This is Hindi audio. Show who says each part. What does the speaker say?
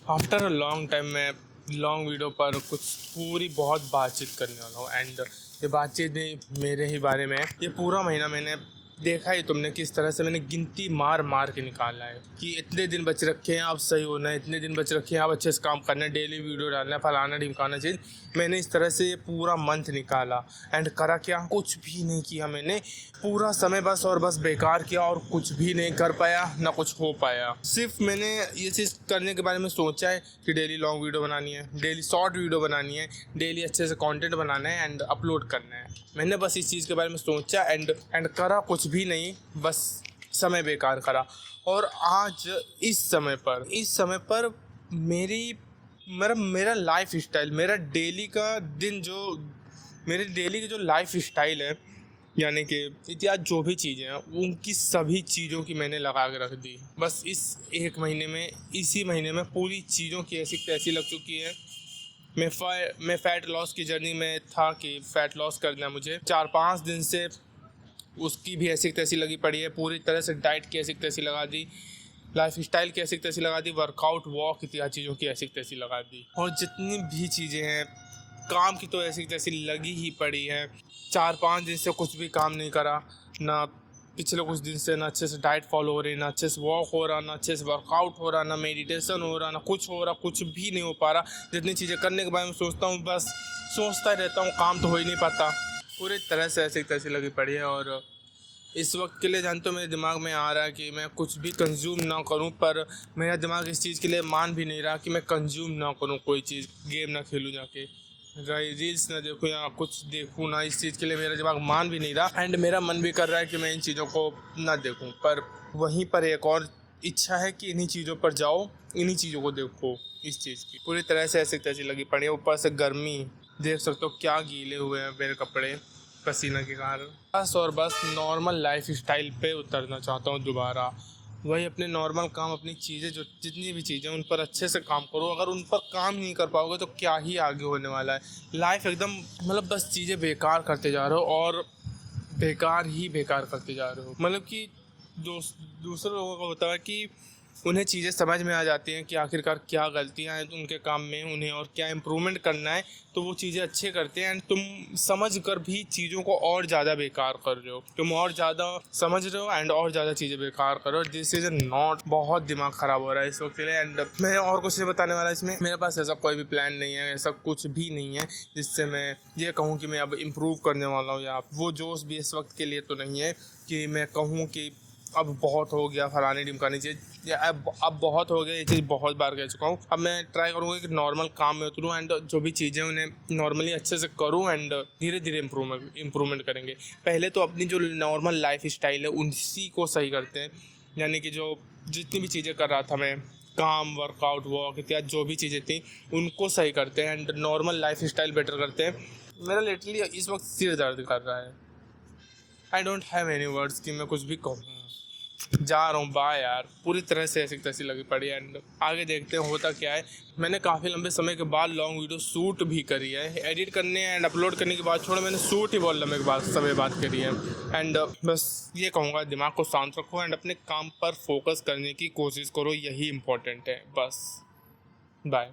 Speaker 1: आफ्टर अ लॉन्ग टाइम मैं लॉन्ग वीडियो पर कुछ पूरी बहुत बातचीत करने वाला हूँ एंड ये बातचीत भी मेरे ही बारे में है। ये पूरा महीना मैंने देखा ही तुमने किस तरह से मैंने गिनती मार मार के निकाला है कि इतने दिन बच रखे हैं, अब सही होना है, इतने दिन बच रखे हैं, अब अच्छे से काम करना है, डेली वीडियो डालना है, फलाना ढिमकाना चाहिए। मैंने इस तरह से ये पूरा मंथ निकाला एंड करा क्या, कुछ भी नहीं किया मैंने। पूरा समय बस और बस बेकार किया और कुछ भी नहीं कर पाया, ना कुछ हो पाया। सिर्फ मैंने ये चीज़ करने के बारे में सोचा है कि डेली लॉन्ग वीडियो बनानी है, डेली शॉर्ट वीडियो बनानी है, डेली अच्छे से कंटेंट बनाना है एंड अपलोड करना है। मैंने बस इस चीज़ के बारे में सोचा एंड करा कुछ भी नहीं, बस समय बेकार करा। और आज इस समय पर मेरा लाइफ स्टाइल, मेरा डेली का दिन जो मेरे डेली की जो लाइफ स्टाइल है, यानी कि इत्यादि जो भी चीज़ें हैं उनकी सभी चीज़ों की मैंने लगा के रख दी। बस इसी महीने में पूरी चीज़ों की ऐसी तैसी लग चुकी है। मैं फ़ैट लॉस की जर्नी में था कि फ़ैट लॉस करना है मुझे। 4-5 दिन से उसकी भी ऐसी तैसी लगी पड़ी है। पूरी तरह से डाइट की ऐसी तैसी लगा दी, लाइफ स्टाइल की ऐसी तैसी लगा दी, वर्कआउट वॉक इत्यादि चीज़ों की ऐसी तैसी लगा दी। और जितनी भी चीज़ें हैं काम की तो ऐसी तैसी लगी ही पड़ी है। 4-5 दिन से कुछ भी काम नहीं करा, ना पिछले कुछ दिन से ना अच्छे से डाइट फॉलो हो रही, ना अच्छे से वॉक हो रहा, ना अच्छे से वर्कआउट हो रहा, ना मेडिटेशन हो रहा, ना कुछ हो रहा, कुछ भी नहीं हो पा रहा। जितनी चीज़ें करने के बारे में सोचता हूँ बस सोचता ही रहता हूँ, काम तो हो ही नहीं पाता। पूरी तरह से ऐसी तैसी लगी पड़ी है। और इस वक्त के लिए जानते हो मेरे दिमाग में आ रहा है कि मैं कुछ भी कंज्यूम ना करूं, पर मेरा दिमाग इस चीज़ के लिए मान भी नहीं रहा कि मैं कंज्यूम ना करूं कोई चीज़, गेम ना खेलूं, जाके रील्स ना देखूं या कुछ देखूं ना। इस चीज़ के लिए मेरा दिमाग मान भी नहीं रहा एंड मेरा मन भी कर रहा है कि मैं इन चीज़ों को ना देखूं। पर वहीं पर एक और इच्छा है कि इन्हीं चीज़ों पर जाओ, इन्हीं चीज़ों को देखो। इस चीज़ की पूरी तरह से ऐसी तैसी लगी पड़ी है। ऊपर से गर्मी देख सकते हो, क्या गीले हुए हैं मेरे कपड़े पसीना के कारण। बस और बस नॉर्मल लाइफ स्टाइल पे उतरना चाहता हूँ दोबारा। वही अपने नॉर्मल काम, अपनी चीज़ें जो जितनी भी चीज़ें उन पर अच्छे से काम करो। अगर उन पर काम ही नहीं कर पाओगे तो क्या ही आगे होने वाला है। लाइफ एकदम मतलब बस चीज़ें बेकार करते जा रहे हो और बेकार करते जा रहे हो। मतलब कि दूसरे लोगों का होता है कि उन्हें चीज़ें समझ में आ जाती हैं कि आखिरकार क्या गलतियां हैं उनके काम में, उन्हें और क्या इम्प्रूवमेंट करना है, तो वो चीज़ें अच्छे करते हैं। एंड तुम समझ कर भी चीज़ों को और ज़्यादा बेकार कर रहे हो, तुम और ज़्यादा समझ रहे हो एंड और ज़्यादा चीज़ें बेकार कर रहे हो। दिस इज़ नॉट, बहुत दिमाग ख़राब हो रहा है इस वक्त के लिए। एंड मैं और कुछ नहीं बताने वाला इसमें। मेरे पास ऐसा कोई भी प्लान नहीं है, ऐसा कुछ भी नहीं है जिससे मैं ये कहूँ कि मैं अब इम्प्रूव करने वाला हूँ, या वो जोश भी इस वक्त के लिए तो नहीं है कि मैं कहूँ कि अब बहुत हो गया, फलाने ढिमकानी चीज़, या अब बहुत हो गया, ये चीज़ बहुत बार कह चुका हूँ। अब मैं ट्राई करूँगा कि नॉर्मल काम में उतरूँ एंड जो भी चीज़ें उन्हें नॉर्मली अच्छे से करूँ एंड धीरे धीरे इम्प्रूवमेंट करेंगे। पहले तो अपनी जो नॉर्मल लाइफ स्टाइल है उसी को सही करते हैं, यानी कि जो जितनी भी चीज़ें कर रहा था मैं, काम, वर्कआउट, वॉक इत्यादि जो भी चीज़ें थी उनको सही करते हैं and normal life style better करते हैं। मेरा लिटरली इस वक्त सिर दर्द कर रहा है। I don't have any words कि मैं कुछ भी कहूँ। जा रहा हूँ, बाय यार। पूरी तरह से ऐसी तैसी लगी पड़ी है एंड आगे देखते हैं होता क्या है। मैंने काफ़ी लंबे समय के बाद लॉन्ग वीडियो शूट भी करी है। एडिट करने एंड अपलोड करने के बाद छोड़ा, मैंने शूट ही बहुत लंबे के बाद समय बात करी है। एंड बस ये कहूँगा, दिमाग को शांत रखो एंड अपने काम पर फोकस करने की कोशिश करो, यही इंपॉर्टेंट है। बस बाय।